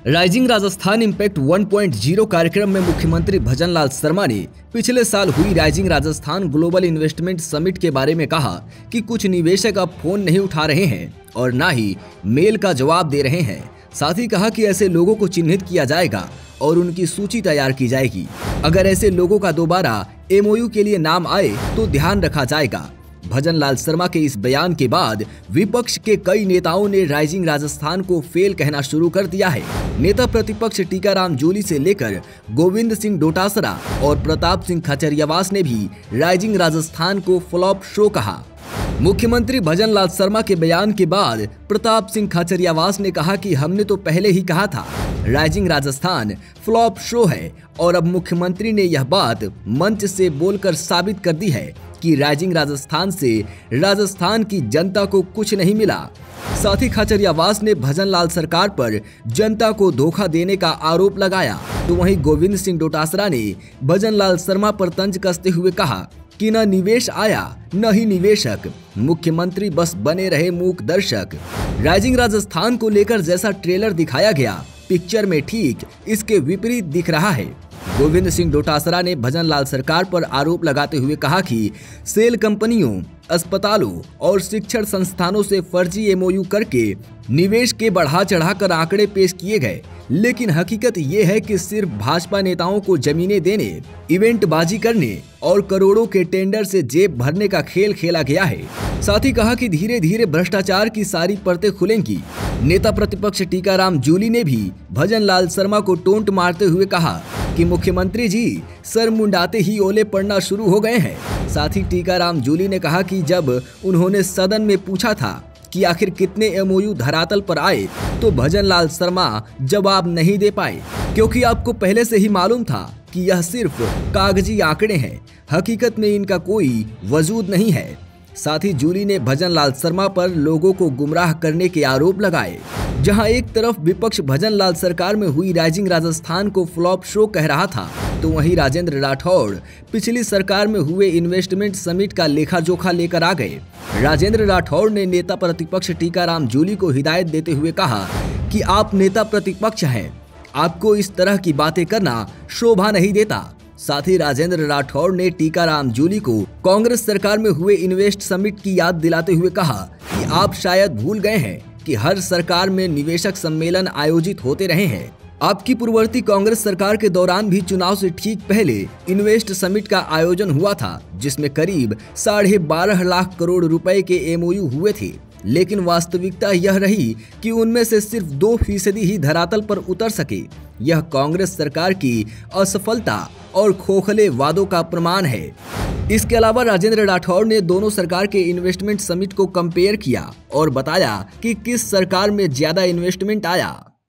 Rising Rajasthan impact 1.0 कार्यक्रम में मुख्यमंत्री भजनलाल शर्मा ने पिछले साल हुई rising Rajasthan global investment summit के बारे में कहा कि कुछ निवेशक अब फोन नहीं उठा रहे हैं और न ही मेल का जवाब दे रहे हैं। साथ ही कहा कि ऐसे लोगों को चिन्हित किया जाएगा और उनकी सूची तैयार की जाएगी। अगर ऐसे लोगों का दोबारा MOU के लिए नाम आए तो ध्यान रखा जाएगा। भजनलाल शर्मा के इस बयान के बाद विपक्ष के कई नेताओं ने राइजिंग राजस्थान को फेल कहना शुरू कर दिया है। नेता प्रतिपक्ष टीकाराम जूली से लेकर गोविंद सिंह डोटासरा और प्रताप सिंह खचरियावास ने भी राइजिंग राजस्थान को फ्लॉप शो कहा। मुख्यमंत्री भजनलाल शर्मा के बयान के बाद प्रताप सिंह खचरियावास ने कहा कि हमने तो पहले ही कहा था राइजिंग राजस्थान फ्लॉप शो है और अब मुख्यमंत्री ने यह बात मंच से बोलकर साबित कर दी है कि राइजिंग राजस्थान से राजस्थान की जनता को कुछ नहीं मिला। साथ ही खचरियावास ने भजनलाल सरकार पर जनता को धोखा देने का आरोप लगाया। तो वहीं गोविंद सिंह डोटासरा ने भजनलाल शर्मा पर तंज कसते हुए कहा कि न निवेश आया न ही निवेशक, मुख्यमंत्री बस बने रहे मूक दर्शक। राइजिंग राजस्थान को लेकर जैसा ट्रेलर दिखाया गया पिक्चर में ठीक इसके विपरीत दिख रहा है। गोविंद सिंह डोटासरा ने भजनलाल सरकार पर आरोप लगाते हुए कहा कि सेल कंपनियों, अस्पतालों और शिक्षण संस्थानों से फर्जी MOU करके निवेश के बढ़ा चढ़ाकर आंकड़े पेश किए गए, लेकिन हकीकत ये है कि सिर्फ भाजपा नेताओं को जमीनें देने, इवेंटबाजी करने और करोड़ों के टेंडर से जेब भरने का खेल खेला गया है। साथ ही कहा कि धीरे धीरे भ्रष्टाचार की सारी परतें खुलेंगी। नेता प्रतिपक्ष टीकाराम जूली ने भी भजनलाल शर्मा को टोंट मारते हुए कहा कि मुख्यमंत्री जी सर मुंडाते ही ओले पड़ना शुरू हो गए हैं। साथ ही टीकाराम जूली ने कहा कि जब उन्होंने सदन में पूछा था कि आखिर कितने MOU धरातल पर आए तो भजनलाल शर्मा जवाब नहीं दे पाए, क्योंकि आपको पहले से ही मालूम था कि यह सिर्फ कागजी आंकड़े हैं, हकीकत में इनका कोई वजूद नहीं है। साथ ही जूली ने भजनलाल शर्मा पर लोगों को गुमराह करने के आरोप लगाए। जहां एक तरफ विपक्ष भजनलाल सरकार में हुई राइजिंग राजस्थान को फ्लॉप शो कह रहा था, तो वहीं राजेंद्र राठौड़ पिछली सरकार में हुए इन्वेस्टमेंट समिट का लेखा जोखा लेकर आ गए। राजेंद्र राठौड़ ने नेता प्रतिपक्ष टीकाराम जूली को हिदायत देते हुए कहा कि आप नेता प्रतिपक्ष हैं, आपको इस तरह की बातें करना शोभा नहीं देता। साथ ही राजेंद्र राठौड़ ने टीकाराम जूली को कांग्रेस सरकार में हुए इन्वेस्ट समिट की याद दिलाते हुए कहा कि आप शायद भूल गए हैं कि हर सरकार में निवेशक सम्मेलन आयोजित होते रहे हैं। आपकी पूर्ववर्ती कांग्रेस सरकार के दौरान भी चुनाव से ठीक पहले इन्वेस्ट समिट का आयोजन हुआ था, जिसमें करीब 12.5 लाख करोड़ रुपए के MOU हुए थे, लेकिन वास्तविकता यह रही कि उनमें से सिर्फ 2% ही धरातल पर उतर सके। यह कांग्रेस सरकार की असफलता और खोखले वादों का प्रमाण है। इसके अलावा राजेंद्र राठौड़ ने दोनों सरकार के इन्वेस्टमेंट समिट को कंपेयर किया और बताया कि किस सरकार में ज्यादा इन्वेस्टमेंट आया।